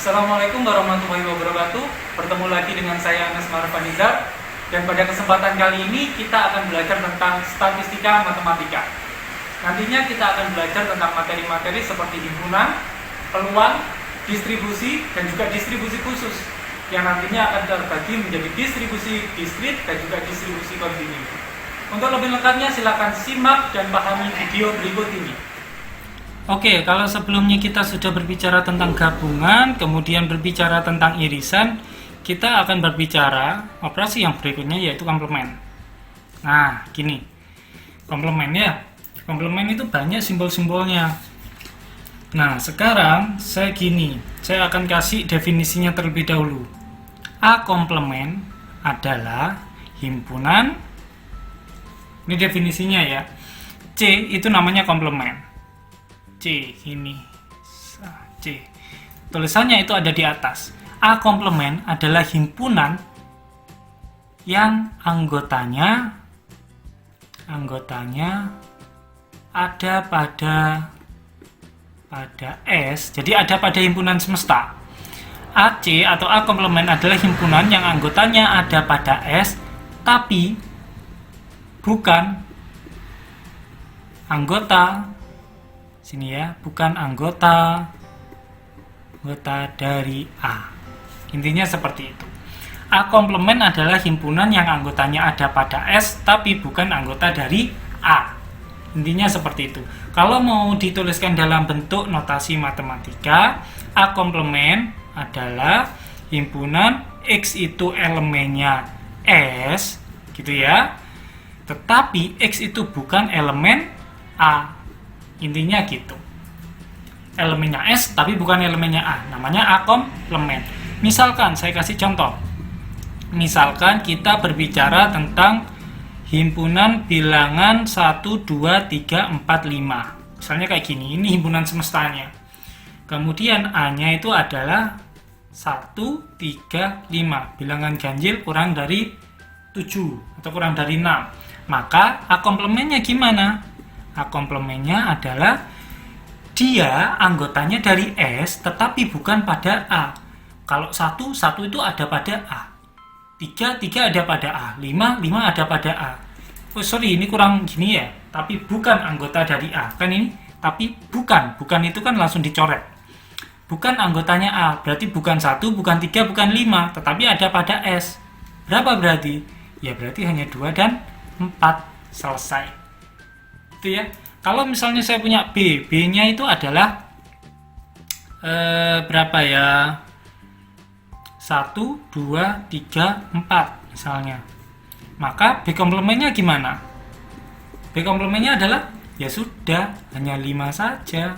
Assalamualaikum warahmatullahi wabarakatuh. Bertemu lagi dengan saya Anas Marfanizar. Dan pada kesempatan kali ini kita akan belajar tentang statistika matematika. Nantinya kita akan belajar tentang materi-materi seperti himpunan, peluang, distribusi, dan juga distribusi khusus yang nantinya akan terbagi menjadi distribusi diskrit dan juga distribusi kontinu. Untuk lebih lengkapnya silakan simak dan pahami video berikut ini. Oke, kalau sebelumnya kita sudah berbicara tentang gabungan, kemudian berbicara tentang irisan, kita akan berbicara operasi yang berikutnya yaitu komplement. Nah, gini. Komplement ya. Komplement itu banyak simbol-simbolnya. Nah, sekarang saya akan kasih definisinya terlebih dahulu. A komplement adalah himpunan. Ini definisinya ya. C itu namanya komplement. C ini C. Tulisannya itu ada di atas. A komplement adalah himpunan yang anggotanya ada pada S. Jadi ada pada himpunan semesta. AC atau A komplement adalah himpunan yang anggotanya ada pada S tapi bukan anggota bukan anggota dari A. Intinya seperti itu. A komplement adalah himpunan yang anggotanya ada pada S tapi bukan anggota dari A. Intinya seperti itu. Kalau mau dituliskan dalam bentuk notasi matematika, A komplement adalah himpunan X itu elemennya S, gitu ya. Tetapi X itu bukan elemen A. Intinya gitu. Elemennya S tapi bukan elemennya A. Namanya A komplement. Misalkan saya kasih contoh. Misalkan kita berbicara tentang himpunan bilangan 1, 2, 3, 4, 5. Misalnya kayak gini. Ini himpunan semestanya. Kemudian A-nya itu adalah 1, 3, 5. Bilangan ganjil kurang dari 7 atau kurang dari 6. Maka A komplementnya gimana? A komplementnya adalah dia anggotanya dari S tetapi bukan pada A. Kalau 1 itu ada pada A. 3 ada pada A. 5 ada pada A. Oh sorry, ini kurang gini ya. Tapi bukan anggota dari A. Kan ini? Tapi bukan. Bukan itu kan langsung dicoret. Bukan anggotanya A. Berarti bukan 1, bukan 3, bukan 5. Tetapi ada pada S. Berapa berarti? Ya berarti hanya 2 dan 4. Selesai. Ya. Kalau misalnya saya punya B, B-nya itu adalah berapa ya? 1, 2, 3, 4 misalnya. Maka B komplementnya gimana? B komplementnya adalah ya sudah hanya 5 saja.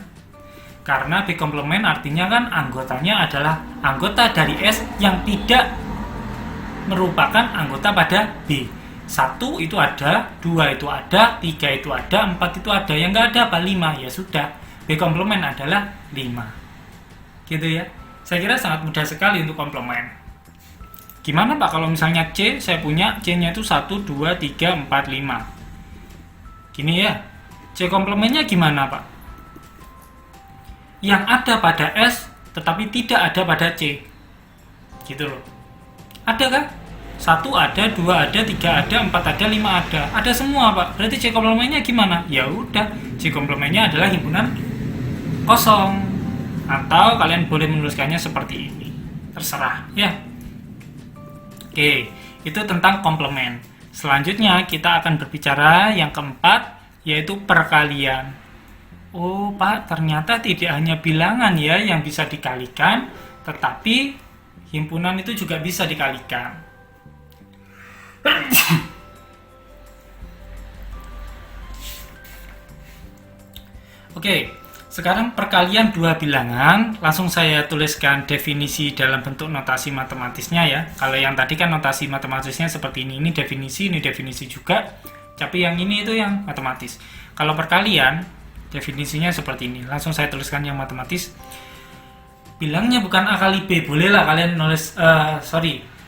Karena B komplement artinya kan anggotanya adalah anggota dari S yang tidak merupakan anggota pada B. 1 itu ada, 2 itu ada, 3 itu ada, 4 itu ada. Yang nggak ada apa? 5. Ya sudah, B komplement adalah 5. Gitu ya. Saya kira sangat mudah sekali untuk komplement. Gimana Pak kalau misalnya C, saya punya C-nya itu 1, 2, 3, 4, 5. Gini ya. C komplementnya gimana Pak? Yang ada pada S tetapi tidak ada pada C. Gitu loh. Ada kan? 1 ada, 2 ada, 3 ada, 4 ada, 5 ada. Ada semua Pak. Berarti C komplementnya gimana? Ya udah, C komplementnya adalah himpunan kosong. Atau kalian boleh menuliskannya seperti ini. Terserah ya. Oke, itu tentang komplement. Selanjutnya kita akan berbicara yang keempat, yaitu perkalian. Oh Pak, ternyata tidak hanya bilangan ya yang bisa dikalikan, tetapi himpunan itu juga bisa dikalikan. Oke, sekarang perkalian dua bilangan. Langsung saya tuliskan definisi dalam bentuk notasi matematisnya ya. Kalau yang tadi kan notasi matematisnya seperti ini definisi juga. Tapi yang ini itu yang matematis. Kalau perkalian, definisinya seperti ini. Langsung saya tuliskan yang matematis. Bilangnya bukan A kali B. Bolehlah kalian nulis,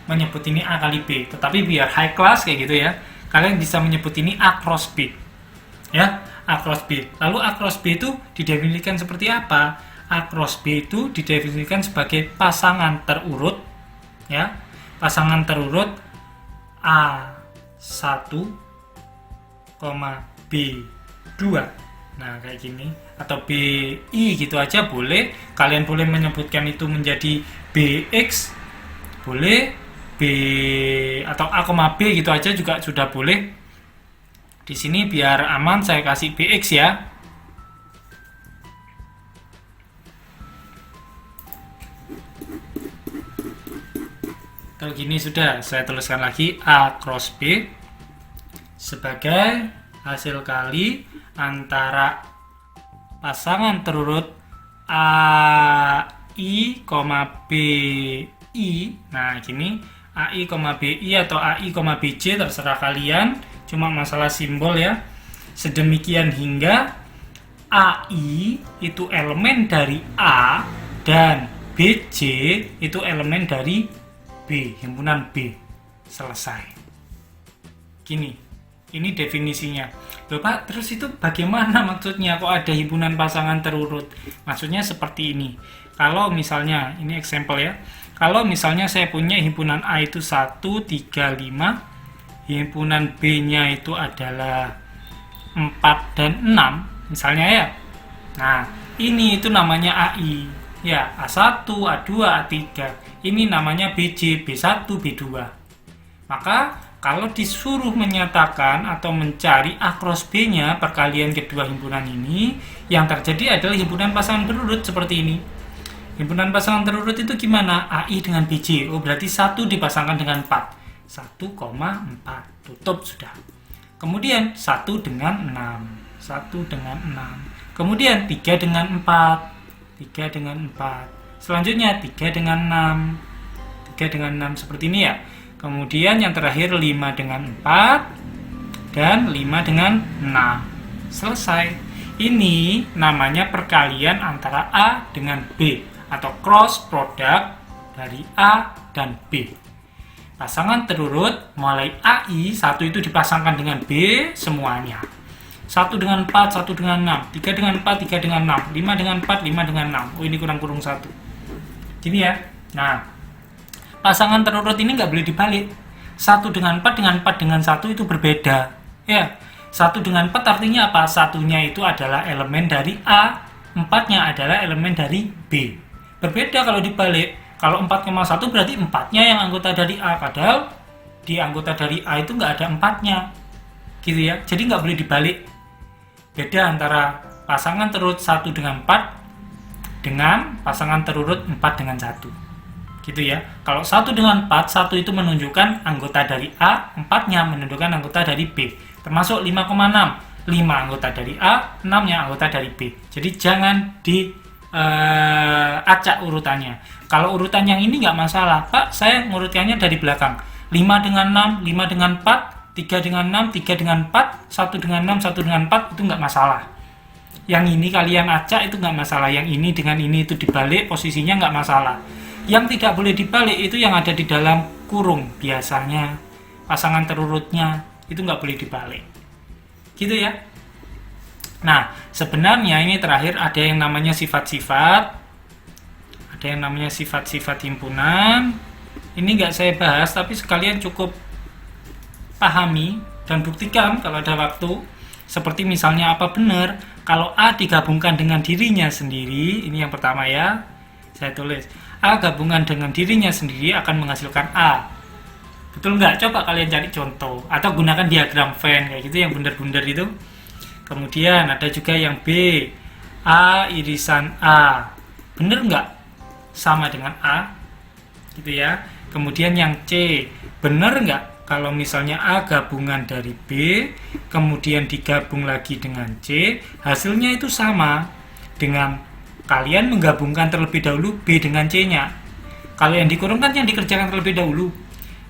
menyebut ini A kali B, tetapi biar high class kayak gitu ya, kalian bisa menyebut ini A cross B ya, A cross B. Lalu A cross B itu didefinisikan seperti apa? A cross B itu didefinisikan sebagai pasangan terurut, ya, pasangan terurut A1, B2. Nah, kayak gini, atau BI gitu aja boleh. Kalian boleh menyebutkan itu menjadi BX, boleh, B atau A, B gitu aja juga sudah boleh. Di sini biar aman saya kasih BX ya. Kalau gini sudah, saya tuliskan lagi A cross B sebagai hasil kali antara pasangan terurut AI, BI. Nah, gini, AI, BI atau AI, BJ terserah kalian, cuma masalah simbol ya. Sedemikian hingga AI itu elemen dari A dan BJ itu elemen dari B, himpunan B. Selesai. Gini, ini definisinya. Loh Pak, terus itu bagaimana maksudnya kok ada himpunan pasangan terurut? Maksudnya seperti ini. Kalau misalnya, ini example ya. Kalau misalnya saya punya himpunan A itu 1, 3, 5, himpunan B-nya itu adalah 4 dan 6, misalnya ya. Nah, ini itu namanya AI. Ya, A1, A2, A3. Ini namanya BJ, B1, B2. Maka kalau disuruh menyatakan atau mencari A cross B-nya perkalian kedua himpunan ini, yang terjadi adalah himpunan pasangan terurut seperti ini. Himpunan pasangan terurut itu gimana? AI dengan BJ. Oh, berarti 1 dipasangkan dengan 4. 1,4. Tutup sudah. Kemudian 1 dengan 6. 1 dengan 6. Kemudian 3 dengan 4. 3 dengan 4. Selanjutnya 3 dengan 6. 3 dengan 6 seperti ini ya. Kemudian yang terakhir 5 dengan 4 dan 5 dengan 6. Selesai. Ini namanya perkalian antara A dengan B atau cross product dari A dan B. Pasangan terurut mulai AI 1 itu dipasangkan dengan B semuanya. 1 dengan 4, 1 dengan 6, 3 dengan 4, 3 dengan 6, 5 dengan 4, 5 dengan 6. Oh, ini kurang 1. Gini ya. Nah, pasangan terurut ini nggak boleh dibalik. 1 dengan 4 dengan 4 dengan 1 itu berbeda. Ya, 1 dengan 4 artinya apa? Satunya itu adalah elemen dari A, 4-nya adalah elemen dari B. Berbeda kalau dibalik. Kalau 4,1 berarti 4-nya yang anggota dari A, padahal di anggota dari A itu nggak ada 4-nya. Gitu ya. Jadi nggak boleh dibalik. Beda antara pasangan terurut 1 dengan 4 dengan pasangan terurut 4 dengan 1. Gitu ya. Kalau 1 dengan 4, 1 itu menunjukkan anggota dari A, 4-nya menunjukkan anggota dari B. Termasuk 5,6. 5 anggota dari A, 6-nya anggota dari B. Jadi jangan acak urutannya. Kalau urutan yang ini nggak masalah. Pak, saya ngurutkannya dari belakang. 5 dengan 6, 5 dengan 4, 3 dengan 6, 3 dengan 4, 1 dengan 6, 1 dengan 4, itu nggak masalah. Yang ini kalian acak itu nggak masalah. Yang ini dengan ini itu dibalik, posisinya nggak masalah. Yang tidak boleh dibalik itu yang ada di dalam kurung. Biasanya pasangan terurutnya itu nggak boleh dibalik. Gitu ya. Nah, sebenarnya ini terakhir ada yang namanya sifat-sifat. Ada yang namanya sifat-sifat himpunan. Ini nggak saya bahas, tapi sekalian cukup pahami dan buktikan kalau ada waktu. Seperti misalnya apa benar kalau A digabungkan dengan dirinya sendiri. Ini yang pertama ya. Saya tulis A gabungan dengan dirinya sendiri akan menghasilkan A. Betul nggak? Coba kalian cari contoh atau gunakan diagram Venn kayak gitu yang bundar-bundar itu. Kemudian ada juga yang B, A irisan A. Bener nggak? Sama dengan A, gitu ya. Kemudian yang C, bener nggak? Kalau misalnya A gabungan dari B, kemudian digabung lagi dengan C, hasilnya itu sama dengan kalian menggabungkan terlebih dahulu B dengan C-nya. Kalau yang dikurung kan yang dikerjakan terlebih dahulu.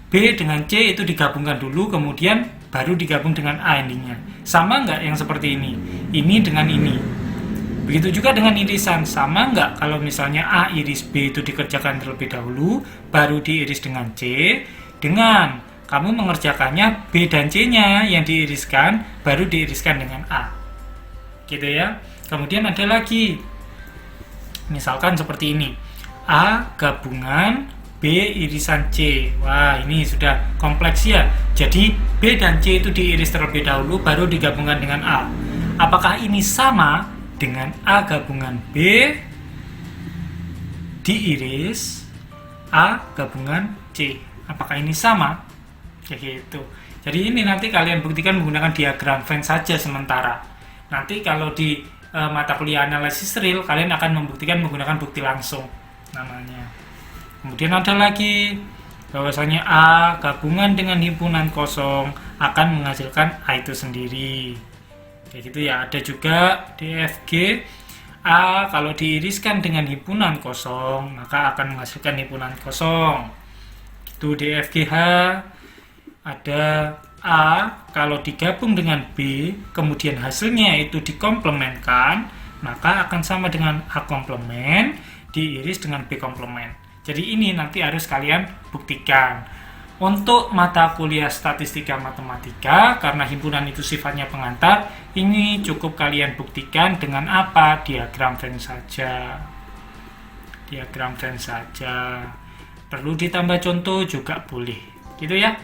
B dengan C itu digabungkan dulu, kemudian baru digabung dengan A endingnya. Sama nggak yang seperti ini? Ini dengan ini. Begitu juga dengan irisan. Sama nggak kalau misalnya A iris B itu dikerjakan terlebih dahulu, baru diiris dengan C, dengan kamu mengerjakannya B dan C-nya yang diiriskan, baru diiriskan dengan A. Gitu ya. Kemudian ada lagi Misalkan seperti ini, A gabungan B irisan C. Wah, ini sudah kompleks ya. Jadi B dan C itu diiris terlebih dahulu, baru digabungkan dengan A. Apakah ini sama dengan A gabungan B diiris A gabungan C? Apakah ini sama? Kayak gitu. Jadi ini nanti kalian buktikan menggunakan diagram Venn saja sementara. Nanti kalau di mata kuliah analisis real, kalian akan membuktikan menggunakan bukti langsung namanya. Kemudian ada lagi bahwasanya A gabungan dengan himpunan kosong akan menghasilkan A itu sendiri. Kayak gitu ya. Ada juga DFG, A kalau diiriskan dengan himpunan kosong maka akan menghasilkan himpunan kosong. Itu DFGH. Ada A kalau digabung dengan B kemudian hasilnya itu dikomplementkan, maka akan sama dengan A komplement diiris dengan B komplement. Jadi ini nanti harus kalian buktikan. Untuk mata kuliah statistika matematika, karena himpunan itu sifatnya pengantar, ini cukup kalian buktikan dengan apa? Diagram Venn saja. Diagram Venn saja. Perlu ditambah contoh juga boleh. Gitu ya.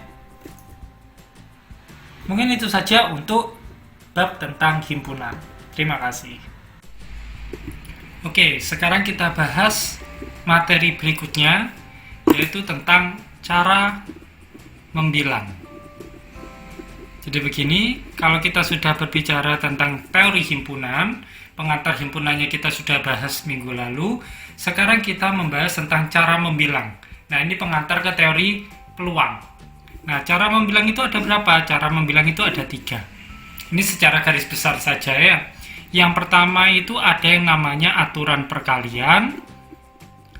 Mungkin itu saja untuk bab tentang himpunan. Terima kasih. Oke, sekarang kita bahas materi berikutnya, yaitu tentang cara membilang. Jadi begini, kalau kita sudah berbicara tentang teori himpunan, pengantar himpunannya kita sudah bahas minggu lalu, sekarang kita membahas tentang cara membilang. Nah, ini pengantar ke teori peluang. Nah, cara membilang itu ada berapa? Cara membilang itu ada 3. Ini secara garis besar saja ya. Yang pertama itu ada yang namanya aturan perkalian.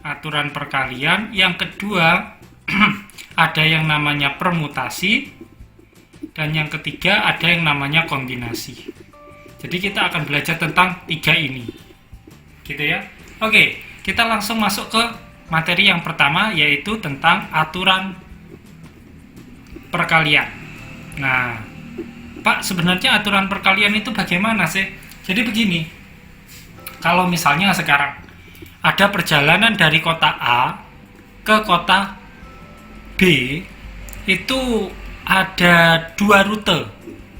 Aturan perkalian. Yang kedua ada yang namanya permutasi. Dan yang ketiga ada yang namanya kombinasi. Jadi kita akan belajar tentang 3 ini. Gitu ya. Oke, kita langsung masuk ke materi yang pertama, yaitu tentang aturan perkalian. Nah, Pak, sebenarnya aturan perkalian itu bagaimana sih? Jadi begini, kalau misalnya sekarang ada perjalanan dari kota A ke kota B, itu ada 2 rute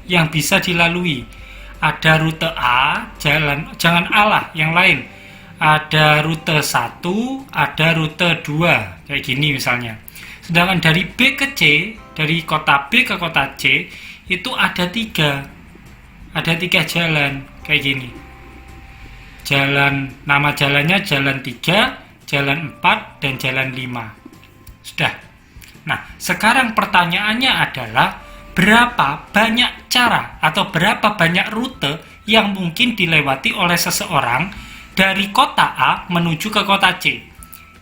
yang bisa dilalui. Ada rute A, jangan A lah, yang lain. Ada rute 1, ada rute 2, kayak gini misalnya. Sedangkan dari B ke C, dari kota B ke kota C, itu ada 3. Ada 3 jalan, kayak gini. Nama jalannya jalan 3, jalan 4, dan jalan 5. Sudah. Nah, sekarang pertanyaannya adalah berapa banyak cara atau berapa banyak rute yang mungkin dilewati oleh seseorang dari kota A menuju ke kota C.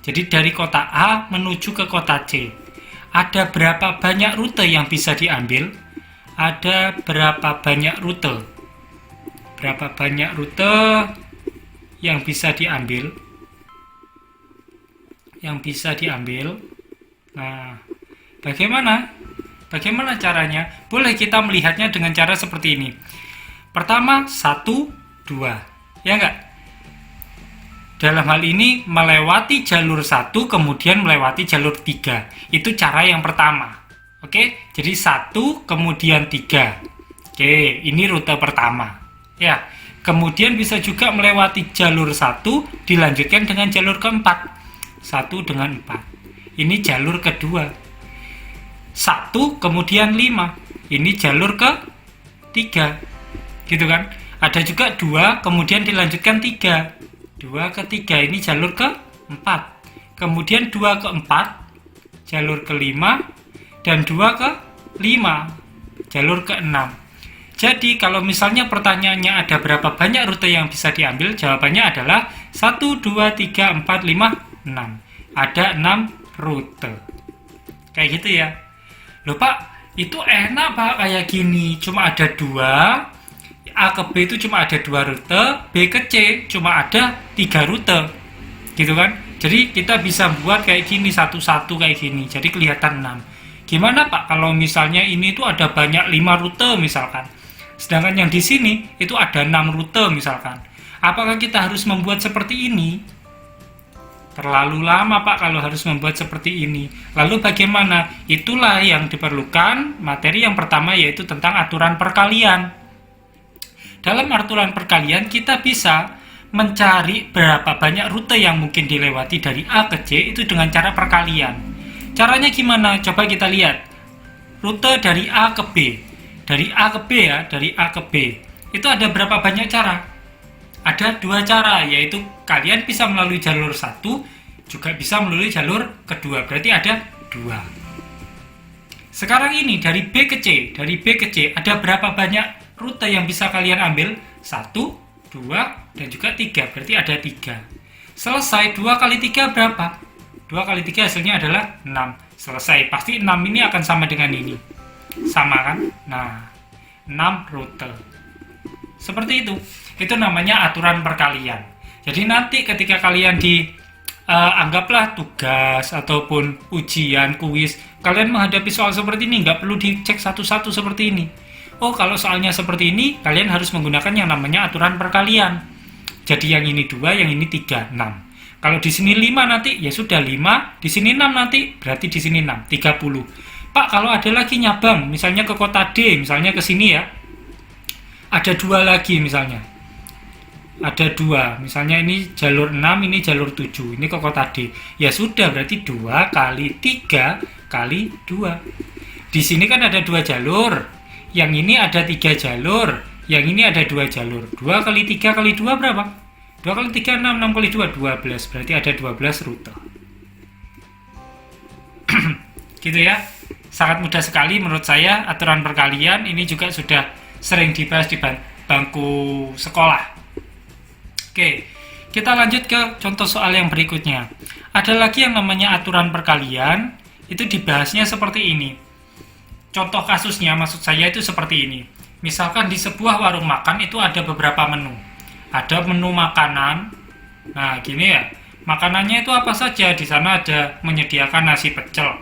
Jadi dari kota A menuju ke kota C. Ada berapa banyak rute yang bisa diambil? Ada berapa banyak rute? Berapa banyak rute yang bisa diambil? Yang bisa diambil. Nah, bagaimana? Bagaimana caranya? Boleh kita melihatnya dengan cara seperti ini. Pertama, 1, 2. Ya enggak? Dalam hal ini melewati jalur 1 kemudian melewati jalur 3. Itu cara yang pertama. Oke, jadi 1 kemudian 3. Oke, ini rute pertama. Ya, kemudian bisa juga melewati jalur 1 dilanjutkan dengan jalur keempat. 1 dengan 4. Ini jalur kedua. 1 kemudian 5. Ini jalur ke-3. Gitu kan? Ada juga 2 kemudian dilanjutkan 3. 2 ke 3 ini jalur ke-4. Kemudian 2 ke 4 jalur ke-5 dan 2 ke 5 jalur ke-6. Jadi kalau misalnya pertanyaannya ada berapa banyak rute yang bisa diambil, jawabannya adalah 1, 2, 3, 4, 5, 6. Ada 6 rute. Kayak gitu ya. Loh Pak, itu enak Pak kayak gini. Cuma ada 2. A ke B itu cuma ada 2 rute, B ke C cuma ada 3 rute, gitu kan? Jadi kita bisa buat kayak gini, satu-satu kayak gini, jadi kelihatan 6. Gimana Pak kalau misalnya ini itu ada banyak 5 rute misalkan, sedangkan yang di sini itu ada 6 rute misalkan. Apakah kita harus membuat seperti ini? Terlalu lama Pak kalau harus membuat seperti ini. Lalu bagaimana? Itulah yang diperlukan materi yang pertama, yaitu tentang aturan perkalian. Dalam aturan perkalian kita bisa mencari berapa banyak rute yang mungkin dilewati dari A ke C itu dengan cara perkalian. Caranya gimana? Coba kita lihat. Rute dari A ke B. Dari A ke B ya, dari A ke B. Itu ada berapa banyak cara? Ada 2 cara, yaitu kalian bisa melalui jalur 1, juga bisa melalui jalur kedua, berarti ada 2. Sekarang ini dari B ke C, ada berapa banyak rute yang bisa kalian ambil? 1, 2, dan juga 3, berarti ada 3. Selesai, 2 kali 3 berapa? 2 kali 3 hasilnya adalah 6. Selesai, pasti 6 ini akan sama dengan ini. Sama kan? Nah, 6 rute. Seperti itu. Itu namanya aturan perkalian. Jadi nanti ketika kalian anggaplah tugas ataupun ujian, kuis, kalian menghadapi soal seperti ini, nggak perlu dicek satu-satu seperti ini. Oh, kalau soalnya seperti ini, kalian harus menggunakan yang namanya aturan perkalian. Jadi yang ini 2, yang ini 3, 6. Kalau di sini 5 nanti, ya sudah 5, di sini 6 nanti, berarti di sini 6, 30. Pak, kalau ada lagi nyabang, misalnya ke kota D, misalnya ke sini ya, ada 2 lagi misalnya. Ada 2, misalnya ini jalur 6, ini jalur 7, ini ke kota D. Ya sudah, berarti 2 kali 3 kali 2. Di sini kan ada 2 jalur, yang ini ada 3 jalur, yang ini ada 2 jalur. 2 kali 3 kali 2 berapa? 2 kali 3, 6, 6 kali 2, 12, berarti ada 12 rute. Gitu ya, sangat mudah sekali menurut saya aturan perkalian. Ini juga sudah sering dibahas di bangku sekolah. Oke, kita lanjut ke contoh soal yang berikutnya. Ada lagi yang namanya aturan perkalian, itu dibahasnya seperti ini. Contoh kasusnya, maksud saya itu seperti ini. Misalkan di sebuah warung makan itu ada beberapa menu. Ada menu makanan, nah gini ya, makanannya itu apa saja. Di sana ada menyediakan nasi pecel,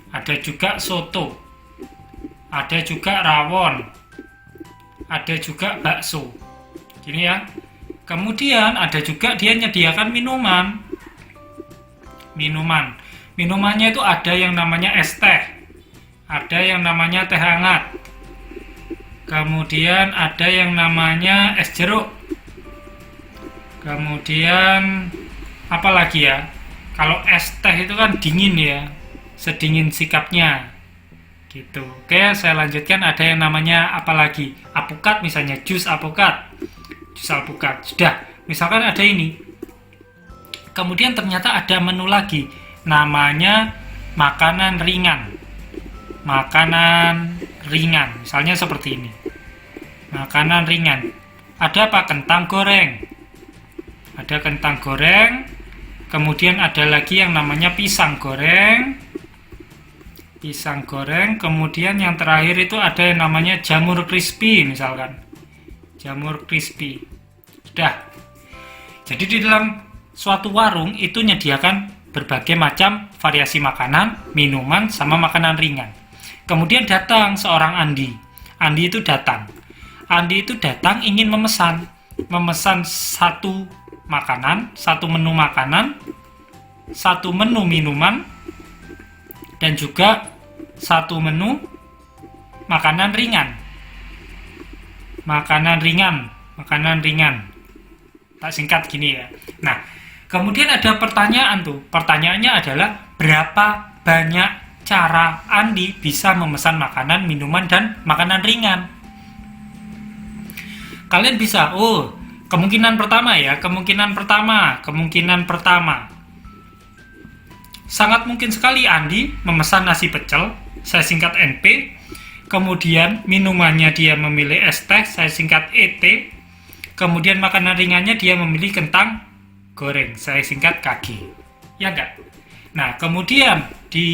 ada juga soto, ada juga rawon, ada juga bakso. Gini ya. Kemudian ada juga dia menyediakan minuman. Minumannya itu ada yang namanya es teh. Ada yang namanya teh hangat. Kemudian ada yang namanya es jeruk. Kemudian apa lagi ya? Kalau es teh itu kan dingin ya. Sedingin sikapnya. Gitu. Oke, saya lanjutkan. Ada yang namanya apa lagi? Alpukat misalnya, jus alpukat. Sudah, misalkan ada ini. Kemudian ternyata ada menu lagi, namanya makanan ringan. Misalnya seperti ini. Makanan ringan. Ada apa? Kentang goreng. Ada kentang goreng. Kemudian ada lagi yang namanya pisang goreng. Kemudian yang terakhir itu ada yang namanya jamur crispy misalkan. Jamur crispy. Sudah. Jadi di dalam suatu warung itu menyediakan berbagai macam variasi makanan, minuman, sama makanan ringan. Kemudian datang seorang Andi. Andi itu datang ingin memesan satu makanan, satu menu makanan, satu menu minuman, dan juga satu menu makanan ringan. Makanan ringan. Tak singkat gini ya. Nah, kemudian ada pertanyaan tuh. Pertanyaannya adalah berapa banyak cara Andi bisa memesan makanan, minuman, dan makanan ringan. Kalian bisa, kemungkinan pertama. Sangat mungkin sekali Andi memesan nasi pecel, saya singkat NP. Kemudian minumannya dia memilih es teh, saya singkat ET. Kemudian makanan ringannya dia memilih kentang goreng, saya singkat KG. Ya enggak? Nah, kemudian di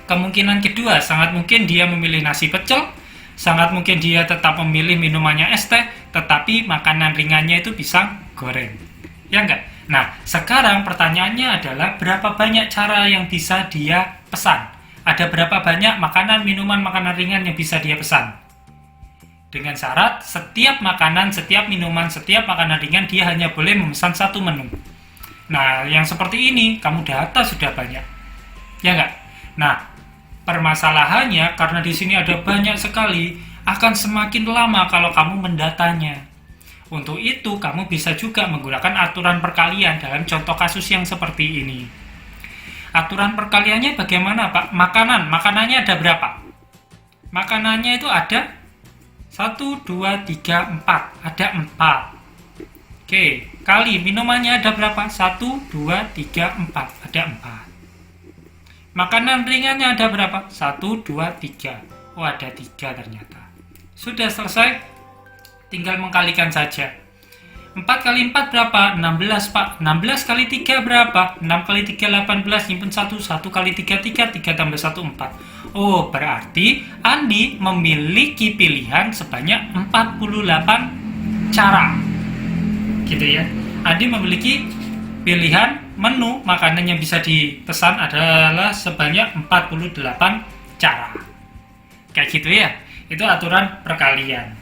kemungkinan kedua, sangat mungkin dia memilih nasi pecel, sangat mungkin dia tetap memilih minumannya es teh, tetapi makanan ringannya itu pisang goreng. Ya enggak? Nah, sekarang pertanyaannya adalah berapa banyak cara yang bisa dia pesan? Ada berapa banyak makanan, minuman, makanan ringan yang bisa dia pesan? Dengan syarat setiap makanan, setiap minuman, setiap makanan ringan dia hanya boleh memesan satu menu. Nah, yang seperti ini kamu data sudah banyak. Ya enggak? Nah, permasalahannya karena di sini ada banyak sekali, akan semakin lama kalau kamu mendatanya. Untuk itu, kamu bisa juga menggunakan aturan perkalian dalam contoh kasus yang seperti ini. Aturan perkaliannya bagaimana, Pak? Makanannya ada berapa? Makanannya itu ada 1, 2, 3, 4. Ada 4. Oke, kali minumannya ada berapa? 1, 2, 3, 4. Ada 4. Makanan ringannya ada berapa? 1, 2, 3. Oh, ada 3 ternyata. Sudah selesai. Tinggal mengkalikan saja. 4 kali 4 berapa? 16, Pak. 16 kali 3 berapa? 6 kali 3, 18. Nyimpen 1. 1 kali 3, 3. 3 tambah 1, 4. Oh, berarti Andi memiliki pilihan sebanyak 48 cara. Gitu ya. Andi memiliki pilihan menu makanan yang bisa dipesan adalah sebanyak 48 cara. Kayak gitu ya. Itu aturan perkalian.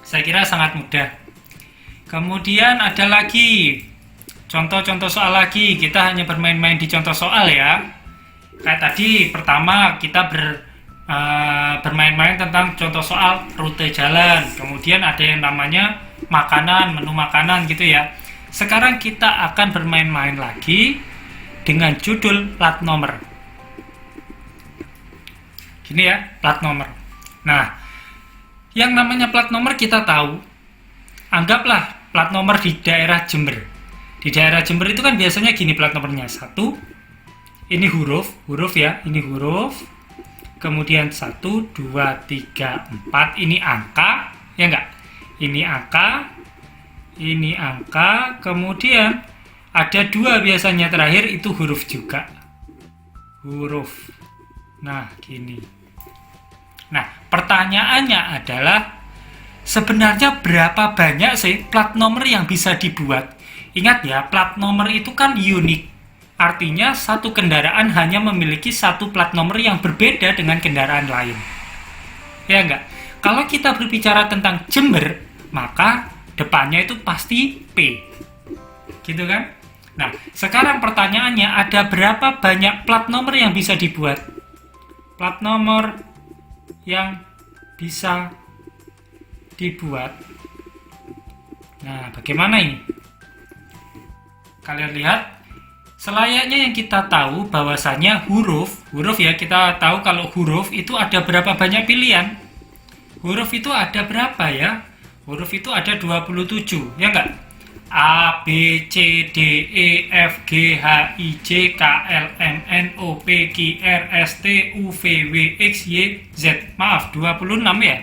Saya kira sangat mudah. Kemudian ada lagi contoh-contoh soal lagi. Kita hanya bermain-main di contoh soal ya. Kayak tadi pertama kita bermain-main tentang contoh soal rute jalan. Kemudian ada yang namanya makanan, menu makanan gitu ya. Sekarang kita akan bermain-main lagi dengan judul plat nomor. Gini ya, plat nomor. Nah, yang namanya plat nomor kita tahu. Anggaplah plat nomor di daerah Jember. Di daerah Jember itu kan biasanya gini plat nomornya. 1, ini huruf ya, ini huruf. Kemudian 1, 2, 3, 4. Ini angka, ya enggak? Ini angka, kemudian ada 2 biasanya terakhir itu huruf juga. Huruf. Nah, gini. Nah, pertanyaannya adalah sebenarnya berapa banyak sih plat nomor yang bisa dibuat? Ingat ya, plat nomor itu kan unik. Artinya satu kendaraan hanya memiliki satu plat nomor yang berbeda dengan kendaraan lain. Ya enggak? Kalau kita berbicara tentang Jember, maka depannya itu pasti P. Gitu kan? Nah, sekarang pertanyaannya ada berapa banyak plat nomor yang bisa dibuat? Plat nomor yang bisa dibuat. Nah, bagaimana ini? Kalian lihat. Selayaknya yang kita tahu bahwasanya huruf ya, kita tahu kalau huruf itu ada berapa banyak pilihan. Huruf itu ada berapa ya? Huruf itu ada 27, ya enggak? A, B, C, D, E, F, G, H, I, J, K, L, M, N, O, P, Q, R, S, T, U, V, W, X, Y, Z. Maaf, 26 ya?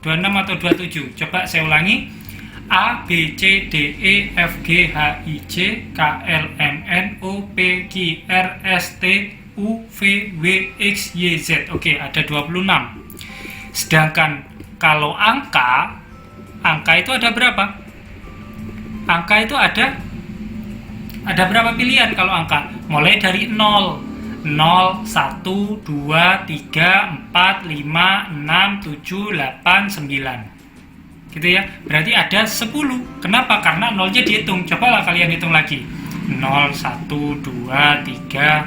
26 atau 27? Coba saya ulangi. A, B, C, D, E, F, G, H, I, J, K, L, M, N, O, P, Q, R, S, T, U, V, W, X, Y, Z. Oke, ada 26. Sedangkan kalau angka itu ada berapa? Angka itu ada berapa pilihan kalau angka? Mulai dari 0, 1, 2, 3, 4, 5, 6, 7, 8, 9. Gitu ya, berarti ada 10. Kenapa? Karena nolnya dihitung. Cobalah kalian hitung lagi. 0, 1, 2, 3,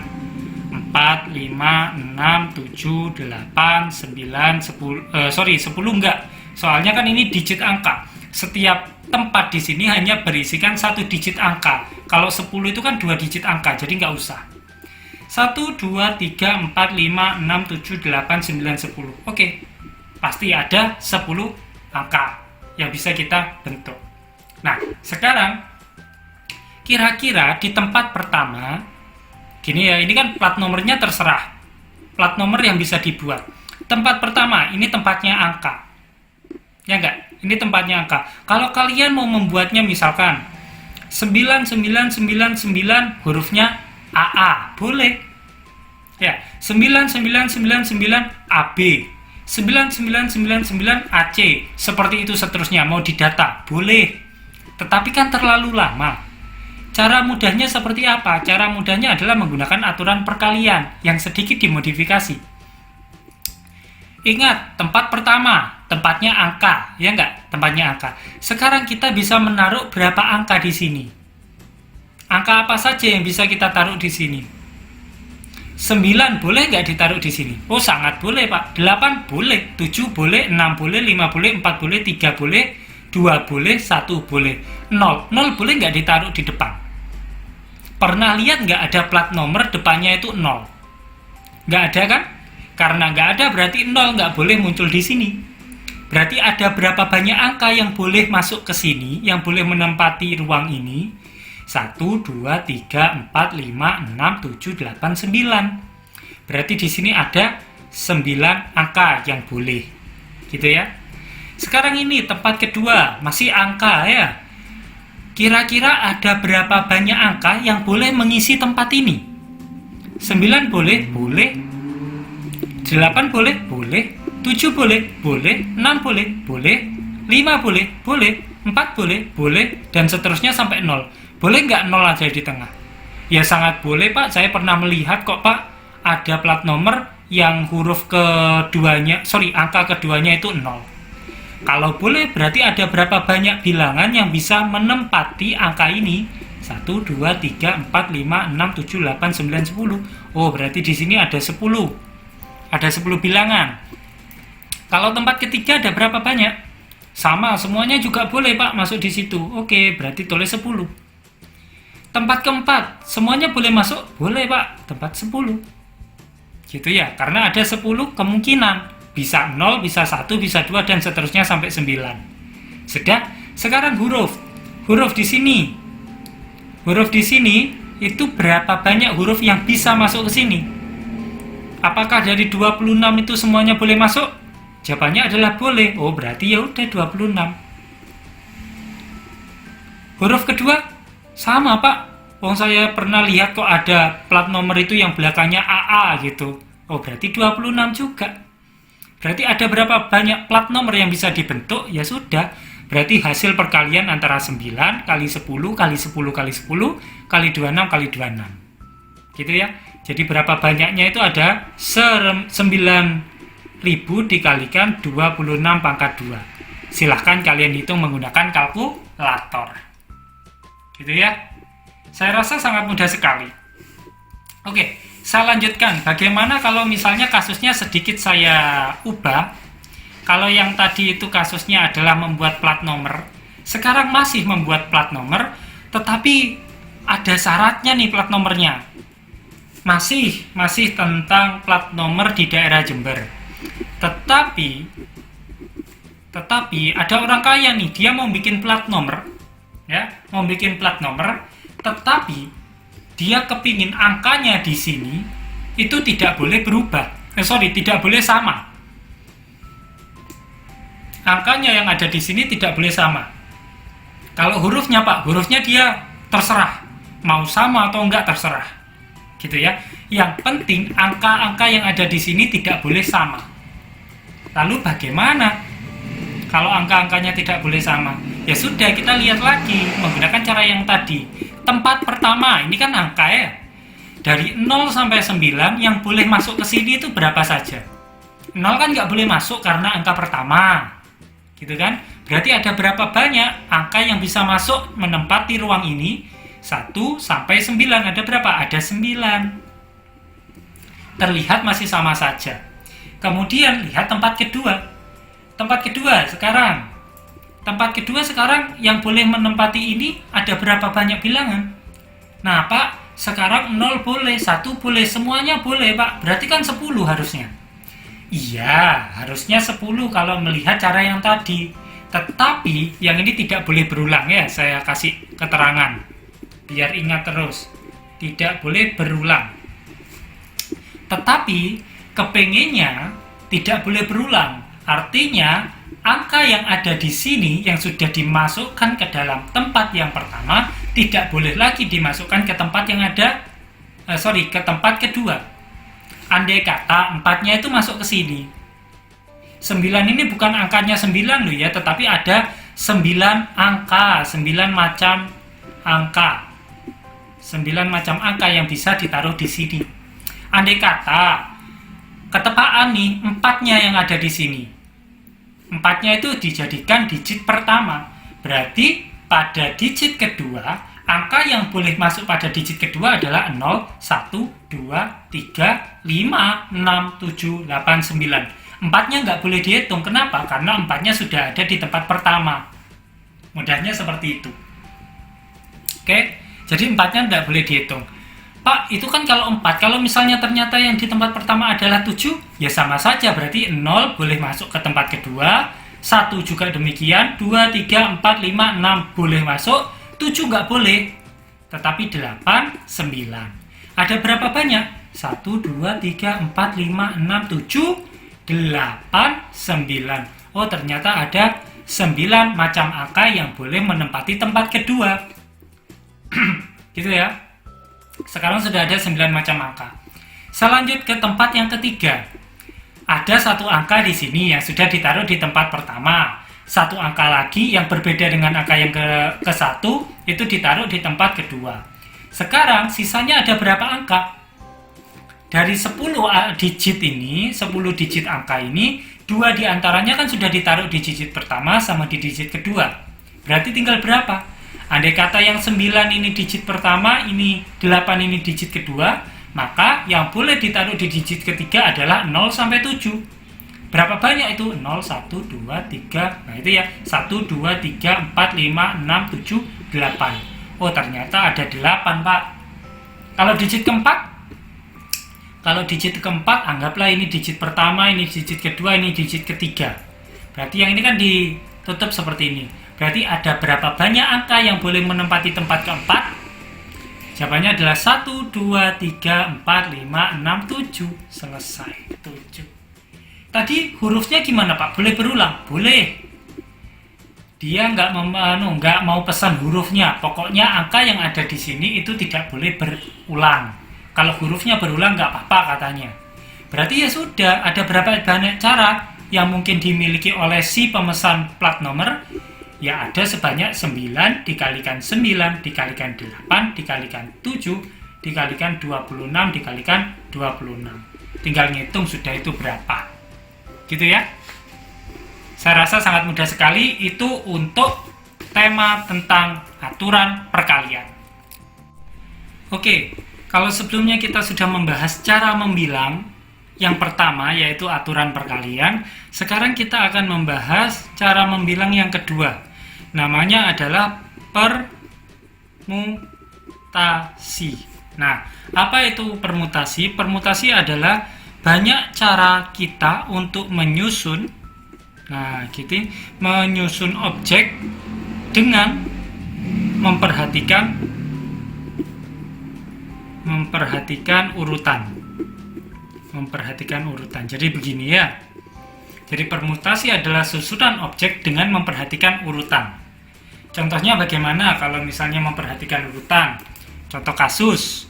4, 5, 6, 7, 8, 9, 10. 10 enggak. Soalnya kan ini digit angka. Setiap tempat di sini hanya berisikan 1 digit angka. Kalau 10 itu kan 2 digit angka, jadi nggak usah. 1, 2, 3, 4, 5, 6, 7, 8, 9, 10. Oke, pasti ada 10 angka yang bisa kita bentuk. Nah, sekarang kira-kira di tempat pertama, gini ya, ini kan plat nomornya terserah. Plat nomor yang bisa dibuat. Tempat pertama, ini tempatnya angka. Ya enggak? Ini tempatnya angka. Kalau kalian mau membuatnya misalkan 9999 hurufnya AA, boleh. Ya, 9999 AB. 9999 AC, seperti itu seterusnya, mau didata boleh, tetapi kan terlalu lama. Cara mudahnya seperti apa? Cara mudahnya adalah menggunakan aturan perkalian yang sedikit dimodifikasi. Ingat, tempat pertama, tempatnya angka, ya enggak? Tempatnya angka. Sekarang kita bisa menaruh berapa angka di sini? Angka apa saja yang bisa kita taruh di sini? 9 boleh nggak ditaruh di sini? Oh, sangat boleh, Pak. 8 boleh, 7 boleh, 6 boleh, 5 boleh, 4 boleh, 3 boleh, 2 boleh, 1 boleh. 0 boleh nggak ditaruh di depan? Pernah lihat nggak ada plat nomor depannya itu 0? Nggak ada kan? Karena nggak ada berarti 0 nggak boleh muncul di sini. Berarti ada berapa banyak angka yang boleh masuk ke sini, yang boleh menempati ruang ini? 1, 2, 3, 4, 5, 6, 7, 8, 9. Berarti di sini ada 9 angka yang boleh. Gitu ya. Sekarang ini tempat kedua, masih angka ya. Kira-kira ada berapa banyak angka yang boleh mengisi tempat ini? 9 boleh? Boleh. 8 boleh? Boleh. 7 boleh? Boleh. 6 boleh? Boleh. 5 boleh? Boleh. 4 boleh? Boleh. Dan seterusnya sampai 0. Boleh nggak 0 aja di tengah? Ya sangat boleh, Pak. Saya pernah melihat kok, Pak. Ada plat nomor yang huruf keduanya, angka keduanya itu 0. Kalau boleh, berarti ada berapa banyak bilangan yang bisa menempati angka ini? 1, 2, 3, 4, 5, 6, 7, 8, 9, 10. Oh, berarti di sini ada 10. Ada 10 bilangan. Kalau tempat ketiga ada berapa banyak? Sama, semuanya juga boleh, Pak, masuk di situ. Oke, berarti tulis 10. Tempat keempat, semuanya boleh masuk? Boleh, Pak, tempat 10. Gitu ya, karena ada 10 kemungkinan. Bisa 0, bisa 1, bisa 2, dan seterusnya sampai 9. Sudah, sekarang huruf. Huruf di sini. Huruf di sini, itu berapa banyak huruf yang bisa masuk ke sini? Apakah dari 26 itu semuanya boleh masuk? Jawabannya adalah boleh. Oh, berarti ya udah 26. Huruf kedua sama, Pak. Wong saya pernah lihat kok ada plat nomor itu yang belakangnya AA gitu. Oh, berarti 26 juga. Berarti ada berapa banyak plat nomor yang bisa dibentuk? Ya sudah. Berarti hasil perkalian antara 9 kali 10 kali 10 kali 10 kali 26 kali 26. Gitu ya. Jadi berapa banyaknya itu ada 9.000 dikalikan 26 pangkat 2. Silahkan kalian hitung menggunakan kalkulator. Gitu ya. Saya rasa sangat mudah sekali. Oke, saya lanjutkan. Bagaimana kalau misalnya kasusnya sedikit saya ubah? Kalau yang tadi itu kasusnya adalah membuat plat nomor. Sekarang masih membuat plat nomor, tetapi ada syaratnya nih plat nomornya. Masih tentang plat nomor di daerah Jember. Tetapi ada orang kaya nih, dia mau bikin plat nomor, ya, mau bikin plat nomor, tetapi dia kepingin angkanya di sini itu tidak boleh berubah. Tidak boleh sama. Angkanya yang ada di sini tidak boleh sama. Kalau hurufnya, Pak, hurufnya dia terserah, mau sama atau enggak terserah. Gitu ya. Yang penting angka-angka yang ada di sini tidak boleh sama. Lalu bagaimana kalau angka-angkanya tidak boleh sama? Ya sudah, kita lihat lagi menggunakan cara yang tadi. Tempat pertama, ini kan angka ya. Dari 0 sampai 9 yang boleh masuk ke sini itu berapa saja? 0 kan nggak boleh masuk karena angka pertama. Gitu kan? Berarti ada berapa banyak angka yang bisa masuk menempati ruang ini? 1 sampai 9. Ada berapa? Ada 9. Terlihat masih sama saja. Kemudian lihat tempat kedua. Tempat kedua sekarang yang boleh menempati ini ada berapa banyak bilangan? Nah, Pak, sekarang 0 boleh, 1 boleh, semuanya boleh, Pak. Berarti kan 10 harusnya. Iya, harusnya 10 kalau melihat cara yang tadi. Tetapi yang ini tidak boleh berulang ya, saya kasih keterangan. Biar ingat terus. Tidak boleh berulang. Tetapi kepengennya tidak boleh berulang. Artinya angka yang ada di sini yang sudah dimasukkan ke dalam tempat yang pertama tidak boleh lagi dimasukkan ke tempat yang ada ke tempat kedua. Andai kata 4-nya itu masuk ke sini. 9 ini bukan angkanya 9 loh ya, tetapi ada 9 angka, 9 macam angka. 9 macam angka yang bisa ditaruh di sini. Andai kata ketepaan nih, 4-nya yang ada di sini. 4-nya itu dijadikan digit pertama. Berarti pada digit kedua, angka yang boleh masuk pada digit kedua adalah 0, 1, 2, 3, 5, 6, 7, 8, 9. 4-nya nggak boleh dihitung. Kenapa? Karena 4-nya sudah ada di tempat pertama. Mudahnya seperti itu. Oke, jadi 4-nya nggak boleh dihitung. Pak, itu kan kalau 4, kalau misalnya ternyata yang di tempat pertama adalah 7, ya sama saja, berarti 0 boleh masuk ke tempat kedua, 1 juga demikian, 2, 3, 4, 5, 6 boleh masuk, 7 nggak boleh, tetapi 8, 9. Ada berapa banyak? 1, 2, 3, 4, 5, 6, 7, 8, 9. Oh, ternyata ada 9 macam angka yang boleh menempati tempat kedua. Gitu ya. Sekarang sudah ada 9 macam angka. Selanjut ke tempat yang ketiga. Ada satu angka di sini yang sudah ditaruh di tempat pertama. Satu angka lagi yang berbeda dengan angka yang ke-1 itu ditaruh di tempat kedua. Sekarang sisanya ada berapa angka? Dari 10 digit ini, 10 digit angka ini, 2 diantaranya kan sudah ditaruh di digit pertama sama di digit kedua. Berarti tinggal berapa? Andai kata yang 9 ini digit pertama, ini 8 ini digit kedua, maka yang boleh ditaruh di digit ketiga adalah 0 sampai 7. Berapa banyak itu? 0, 1, 2, 3, nah itu ya, 1, 2, 3, 4, 5, 6, 7, 8. Oh, ternyata ada 8, Pak. Kalau digit keempat, anggaplah ini digit pertama, ini digit kedua, ini digit ketiga. Berarti yang ini kan ditutup seperti ini. Berarti ada berapa banyak angka yang boleh menempati tempat keempat? Jawabannya adalah 1, 2, 3, 4, 5, 6, 7. Selesai, 7. Tadi hurufnya gimana, Pak? Boleh berulang? Boleh. Dia nggak mau pesan hurufnya. Pokoknya angka yang ada di sini itu tidak boleh berulang. Kalau hurufnya berulang nggak apa-apa katanya. Berarti ya sudah, ada berapa banyak cara yang mungkin dimiliki oleh si pemesan plat nomor? Ya ada sebanyak 9 dikalikan 9 dikalikan 8 dikalikan 7 dikalikan 26 dikalikan 26. Tinggal ngitung sudah itu berapa. Gitu ya. Saya rasa sangat mudah sekali itu untuk tema tentang aturan perkalian. Oke, kalau sebelumnya kita sudah membahas cara membilang yang pertama yaitu aturan perkalian, sekarang kita akan membahas cara membilang yang kedua. Namanya adalah permutasi. Nah, apa itu permutasi? Permutasi adalah banyak cara kita untuk menyusun, menyusun objek dengan memperhatikan urutan. Jadi begini ya. Jadi permutasi adalah susunan objek dengan memperhatikan urutan. Contohnya bagaimana kalau misalnya memperhatikan urutan? Contoh kasus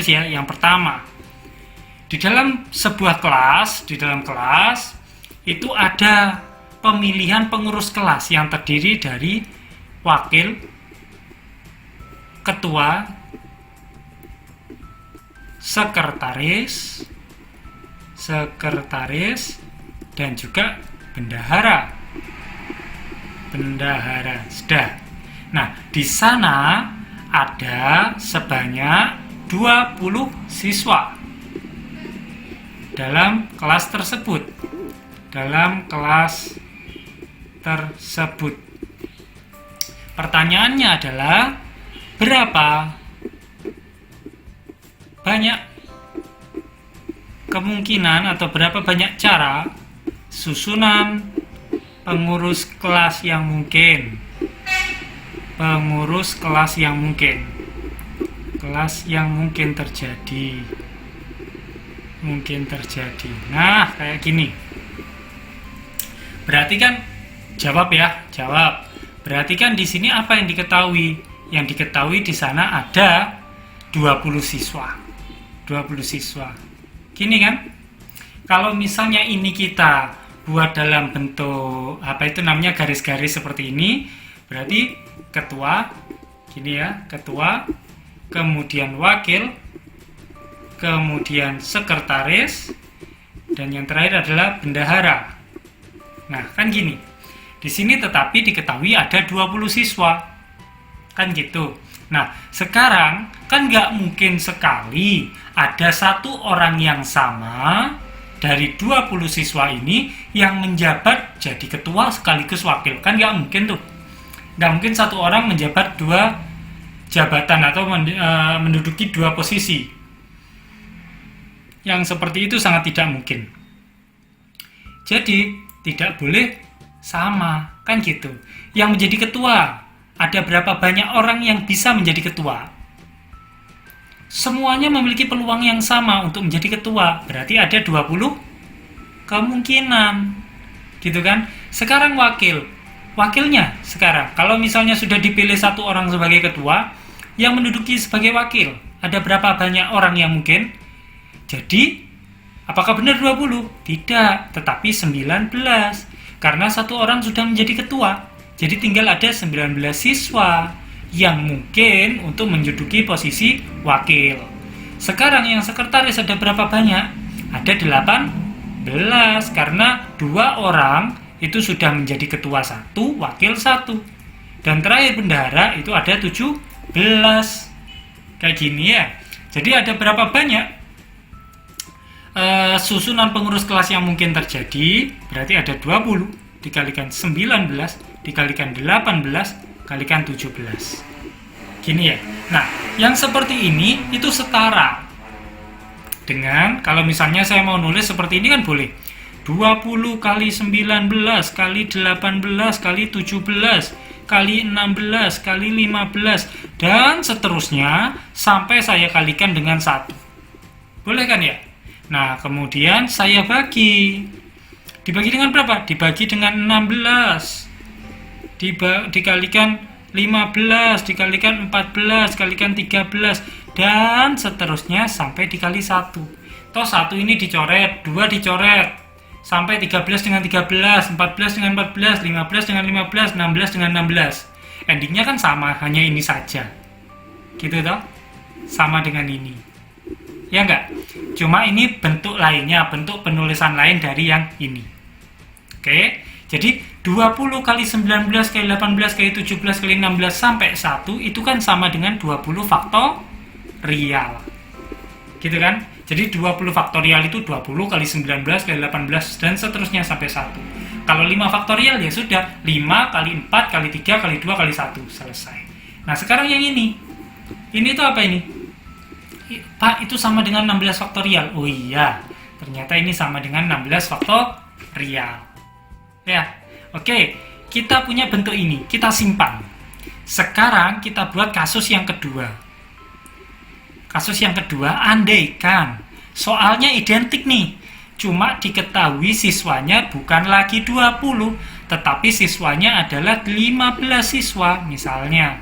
ya, yang pertama. Di dalam sebuah kelas, itu ada pemilihan pengurus kelas yang terdiri dari wakil, ketua, sekretaris, dan juga bendahara. Sudah. Nah, di sana ada sebanyak 20 siswa dalam kelas tersebut. Pertanyaannya adalah berapa banyak kemungkinan atau berapa banyak cara susunan pengurus kelas yang mungkin. Kelas yang mungkin terjadi. Nah, kayak gini. Berarti kan jawab. Berarti kan di sini apa yang diketahui? Yang diketahui di sana ada 20 siswa. Gini kan? Kalau misalnya ini kita buat dalam bentuk garis-garis seperti ini, berarti ketua, kemudian wakil, kemudian sekretaris, dan yang terakhir adalah bendahara. Nah, kan gini. Di sini tetapi diketahui ada 20 siswa. Kan gitu. Nah, sekarang kan nggak mungkin sekali ada satu orang yang sama dari 20 siswa ini yang menjabat jadi ketua sekaligus wakil. Kan nggak mungkin tuh. Nggak mungkin satu orang menjabat dua jabatan atau menduduki dua posisi. Yang seperti itu sangat tidak mungkin. Jadi, tidak boleh sama, kan gitu. Yang menjadi ketua, ada berapa banyak orang yang bisa menjadi ketua? Semuanya memiliki peluang yang sama untuk menjadi ketua. Berarti ada 20 kemungkinan. Gitu kan? Sekarang wakilnya sekarang, kalau misalnya sudah dipilih satu orang sebagai ketua, yang menduduki sebagai wakil, ada berapa banyak orang yang mungkin? Jadi, apakah benar 20? Tidak, tetapi 19. Karena satu orang sudah menjadi ketua. Jadi tinggal ada 19 siswa yang mungkin untuk menduduki posisi wakil. Sekarang yang sekretaris ada berapa banyak? Ada 18. Karena 2 orang itu sudah menjadi ketua 1, wakil 1. Dan terakhir bendahara itu ada 17. Kayak gini ya. Jadi ada berapa banyak susunan pengurus kelas yang mungkin terjadi? Berarti ada 20 dikalikan 19 dikalikan 18 kalikan 17. Gini ya. Nah, yang seperti ini itu setara dengan, kalau misalnya saya mau nulis seperti ini kan boleh 20 kali 19 kali 18 kali 17 kali 16 kali 15 dan seterusnya sampai saya kalikan dengan 1. Boleh kan ya? Nah, kemudian saya bagi. Dibagi dengan berapa? Dibagi dengan 16. Dikalikan 15, dikalikan 14, dikalikan 13, dan seterusnya sampai dikali 1. Toh 1 ini dicoret, 2 dicoret, sampai 13 dengan 13, 14 dengan 14, 15 dengan 15, 16 dengan 16. Endingnya kan sama, hanya ini saja. Gitu toh? Sama dengan ini. Ya enggak? Cuma ini bentuk lainnya, bentuk penulisan lain dari yang ini. Oke? Jadi 20 kali 19 kali 18 kali 17 kali 16 sampai 1 itu kan sama dengan 20 faktorial. Gitu kan? Jadi 20 faktorial itu 20 kali 19 kali 18 dan seterusnya sampai 1. Kalau 5 faktorial ya sudah 5 kali 4 kali 3 kali 2 kali 1. Selesai. Nah sekarang yang ini. Ini tuh apa ini? Pak, itu sama dengan 16 faktorial. Oh iya, ternyata ini sama dengan 16 faktorial. Ya, oke. Kita punya bentuk ini, kita simpan. Sekarang kita buat kasus yang kedua. Kasus yang kedua, andaikan soalnya identik nih. Cuma diketahui siswanya bukan lagi 20, tetapi siswanya adalah 15 siswa misalnya.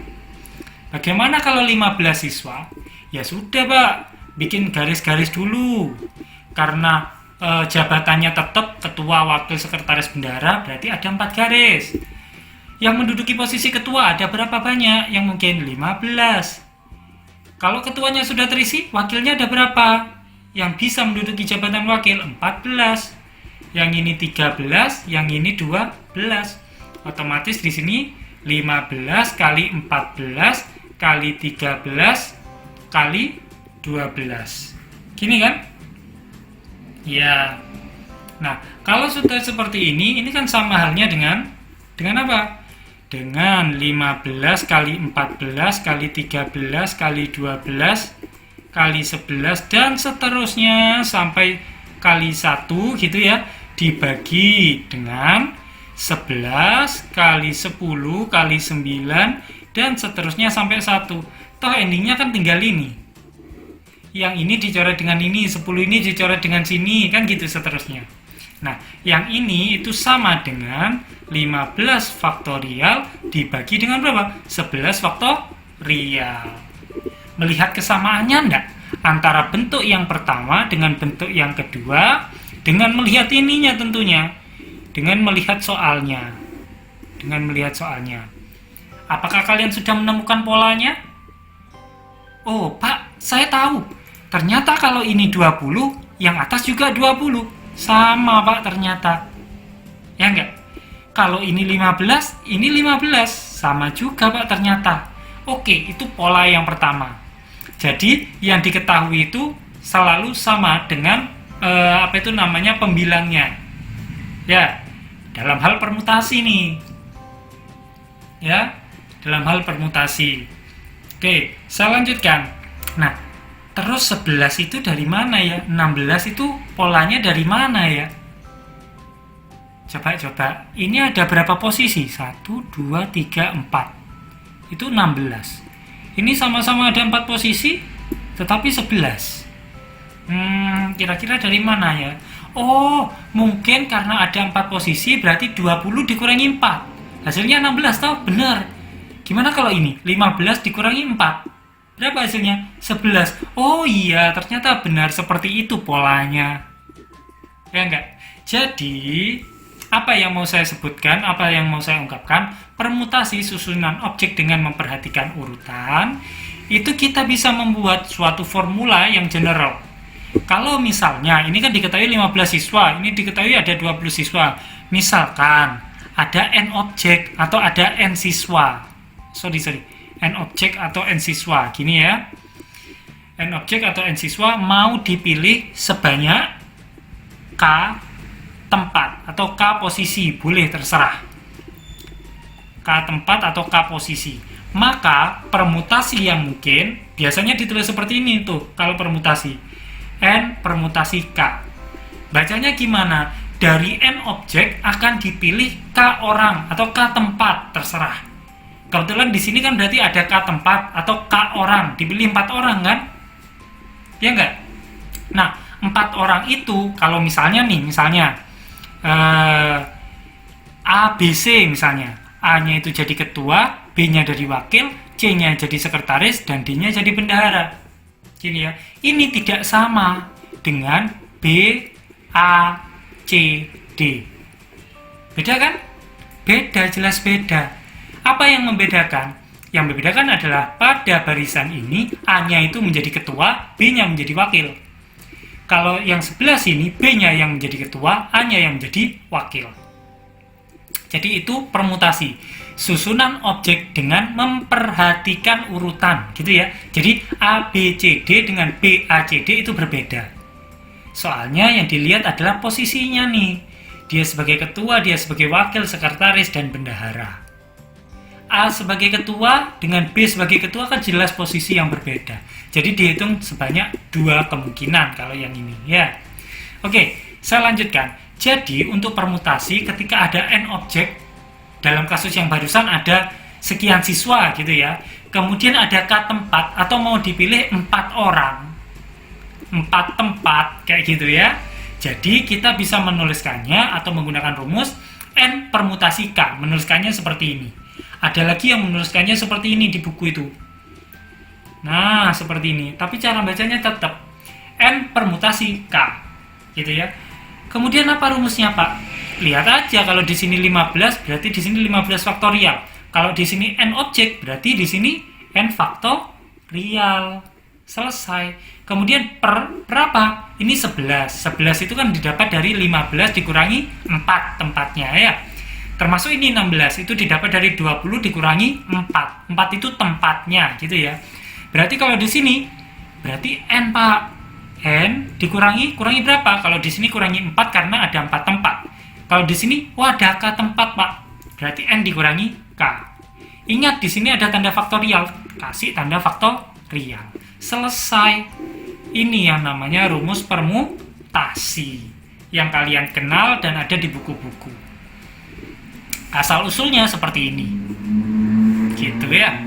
Bagaimana kalau 15 siswa? Ya sudah Pak, bikin garis-garis dulu. Karena jabatannya tetap ketua, wakil, sekretaris, bendahara, berarti ada 4 garis. Yang menduduki posisi ketua ada berapa banyak? Yang mungkin 15. Kalau ketuanya sudah terisi, wakilnya ada berapa? Yang bisa menduduki jabatan wakil 14. Yang ini 13, yang ini 12. Otomatis di sini 15 kali 14 kali 13 kali 12. Gini kan? Ya. Nah, kalau sudah seperti ini kan sama halnya dengan apa? Dengan 15 kali 14 kali 13 kali 12 kali 11 dan seterusnya sampai kali 1 gitu ya, dibagi dengan 11 kali 10 kali 9 dan seterusnya sampai 1. Toh endingnya kan tinggal ini. Yang ini dicoret dengan ini, 10 ini dicoret dengan sini, kan gitu seterusnya. Nah, yang ini itu sama dengan 15 faktorial dibagi dengan berapa? 11 faktorial. Melihat kesamaannya enggak? Antara bentuk yang pertama dengan bentuk yang kedua, dengan melihat ininya tentunya. Dengan melihat soalnya. Apakah kalian sudah menemukan polanya? Oh, Pak, saya tahu. Ternyata kalau ini 20, yang atas juga 20. Sama Pak ternyata. Ya enggak? Kalau ini 15, ini 15. Sama juga Pak ternyata. Oke, itu pola yang pertama. Jadi yang diketahui itu selalu sama dengan pembilangnya. Ya, dalam hal permutasi nih. Ya, dalam hal permutasi. Oke, saya lanjutkan. Nah, terus 11 itu dari mana ya? 16 itu polanya dari mana ya? Coba. Ini ada berapa posisi? 1, 2, 3, 4. Itu 16. Ini sama-sama ada 4 posisi, tetapi 11. Kira-kira dari mana ya? Oh, mungkin karena ada 4 posisi, berarti 20 dikurangi 4. Hasilnya 16, toh? Benar. Gimana kalau ini? 15 dikurangi 4. Berapa hasilnya? 11. Oh iya, ternyata benar seperti itu polanya. Ya enggak? Jadi, apa yang mau saya sebutkan, apa yang mau saya ungkapkan, permutasi susunan objek dengan memperhatikan urutan, itu kita bisa membuat suatu formula yang general. Kalau misalnya, ini kan diketahui 15 siswa, ini diketahui ada 20 siswa. Misalkan, ada N objek atau ada N siswa. N objek atau N siswa. Gini ya. N objek atau N siswa mau dipilih sebanyak K tempat atau K posisi. Boleh, terserah. K tempat atau K posisi. Maka permutasi yang mungkin biasanya ditulis seperti ini tuh kalau permutasi. N permutasi K. Bacanya gimana? Dari N objek akan dipilih K orang atau K tempat, terserah. Kebetulan di sini kan berarti ada K tempat atau K orang, dipilih 4 orang kan? Ya enggak? Nah, 4 orang itu kalau misalnya A, B, C misalnya. A-nya itu jadi ketua, B-nya jadi wakil, C-nya jadi sekretaris, dan D-nya jadi bendahara. Gini ya. Ini tidak sama dengan B, A, C, D. Beda kan? Beda, jelas beda. Apa yang membedakan? Yang membedakan adalah pada barisan ini A-nya itu menjadi ketua, B-nya menjadi wakil. Kalau yang sebelah sini B-nya yang menjadi ketua, A-nya yang menjadi wakil. Jadi itu permutasi. Susunan objek dengan memperhatikan urutan, gitu ya. Jadi A, B, C, D dengan B, A, C, D itu berbeda. Soalnya yang dilihat adalah posisinya nih. Dia sebagai ketua, dia sebagai wakil, sekretaris, dan bendahara. A sebagai ketua dengan B sebagai ketua kan jelas posisi yang berbeda. Jadi dihitung sebanyak 2 kemungkinan kalau yang ini ya. Oke, saya lanjutkan. Jadi untuk permutasi ketika ada N objek, dalam kasus yang barusan ada sekian siswa gitu ya. Kemudian ada K tempat atau mau dipilih 4 orang. 4 tempat kayak gitu ya. Jadi kita bisa menuliskannya atau menggunakan rumus N permutasi K. Menuliskannya seperti ini. Ada lagi yang menuliskannya seperti ini di buku itu. Nah, seperti ini. Tapi cara bacanya tetap N permutasi K. Gitu ya. Kemudian apa rumusnya, Pak? Lihat aja, kalau di sini 15, berarti di sini 15 faktorial. Kalau di sini N objek, berarti di sini N faktorial. Selesai. Kemudian per berapa? Ini 11. 11 itu kan didapat dari 15 dikurangi 4 tempatnya ya. Termasuk ini 16, itu didapat dari 20 dikurangi 4. 4 itu tempatnya, gitu ya. Berarti kalau di sini, berarti N, Pak. N kurangi berapa? Kalau di sini kurangi 4 karena ada 4 tempat. Kalau di sini, ada K tempat, Pak. Berarti N dikurangi K. Ingat, di sini ada tanda faktorial. Kasih tanda faktorial. Selesai. Ini yang namanya rumus permutasi. Yang kalian kenal dan ada di buku-buku. Asal-usulnya seperti ini. Gitu ya.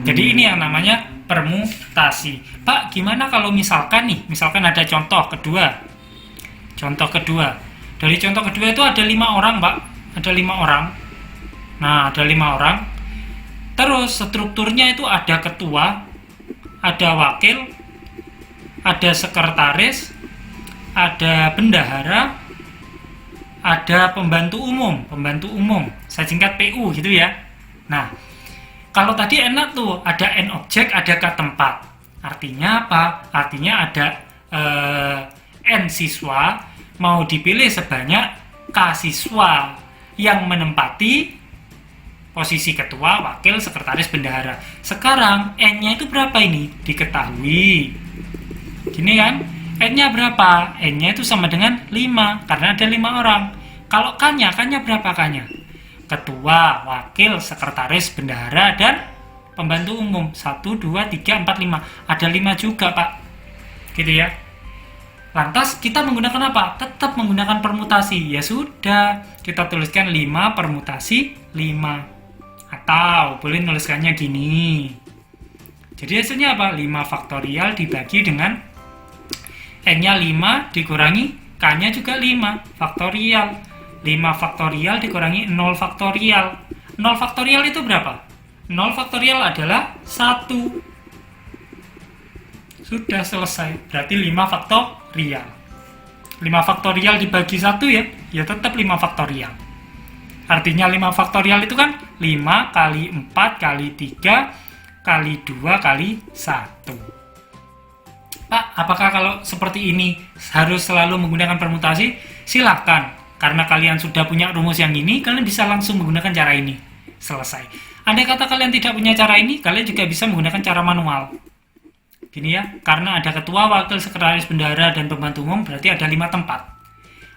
Jadi ini yang namanya permutasi. Pak, gimana kalau misalkan ada contoh kedua. Contoh kedua. Dari contoh kedua itu ada 5 orang, Pak. Ada 5 orang. Nah, ada 5 orang. Terus strukturnya itu ada ketua, ada wakil, ada sekretaris, ada bendahara, ada pembantu umum, saya singkat PU gitu ya. Nah, kalau tadi enak tuh, ada N objek, ada K tempat. Artinya apa? Artinya ada N siswa, mau dipilih sebanyak K siswa yang menempati posisi ketua, wakil, sekretaris, bendahara. Sekarang N-nya itu berapa ini? Diketahui. Gini kan? N-nya berapa? N-nya itu sama dengan 5, karena ada 5 orang. Kalau K-nya berapa K-nya? Ketua, wakil, sekretaris, bendahara, dan pembantu umum. 1, 2, 3, 4, 5. Ada 5 juga, Pak. Gitu ya. Lantas kita menggunakan apa? Tetap menggunakan permutasi. Ya sudah, kita tuliskan 5 permutasi 5. Atau boleh nuliskannya gini. Jadi hasilnya apa? 5 faktorial dibagi dengan N-nya 5 dikurangi K-nya juga 5 faktorial. 5 faktorial dikurangi 0 faktorial. 0 faktorial itu berapa? 0 faktorial adalah 1. Sudah selesai. Berarti 5 faktorial. 5 faktorial dibagi 1 ya. Ya tetap 5 faktorial. Artinya 5 faktorial itu kan 5 kali 4 kali 3 kali 2 kali 1. Pak, apakah kalau seperti ini harus selalu menggunakan permutasi? Silahkan. Karena kalian sudah punya rumus yang ini, kalian bisa langsung menggunakan cara ini. Selesai. Andai kata kalian tidak punya cara ini, kalian juga bisa menggunakan cara manual. Gini ya, karena ada ketua, wakil, sekretaris, bendahara, dan pembantu umum, berarti ada 5 tempat.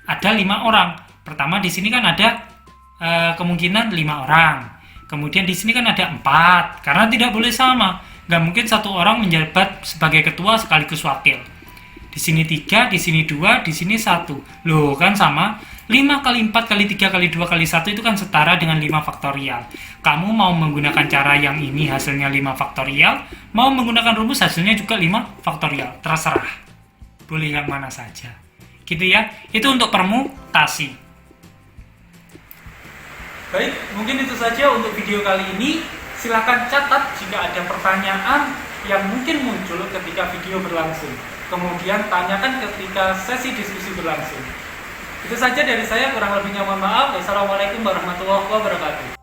Ada 5 orang. Pertama di sini kan ada kemungkinan 5 orang. Kemudian di sini kan ada 4, karena tidak boleh sama. Nggak mungkin satu orang menjabat sebagai ketua sekaligus wakil. Di sini 3, di sini 2, di sini 1. Loh, kan sama. 5 kali 4 kali 3 kali 2 kali 1 itu kan setara dengan 5 faktorial. Kamu mau menggunakan cara yang ini hasilnya 5 faktorial, mau menggunakan rumus hasilnya juga 5 faktorial. Terserah. Boleh yang mana saja. Gitu ya. Itu untuk permutasi. Baik, mungkin itu saja untuk video kali ini. Silahkan catat jika ada pertanyaan yang mungkin muncul ketika video berlangsung. Kemudian tanyakan ketika sesi diskusi berlangsung. Itu saja dari saya, kurang lebihnya mohon maaf. Wassalamualaikum warahmatullahi wabarakatuh.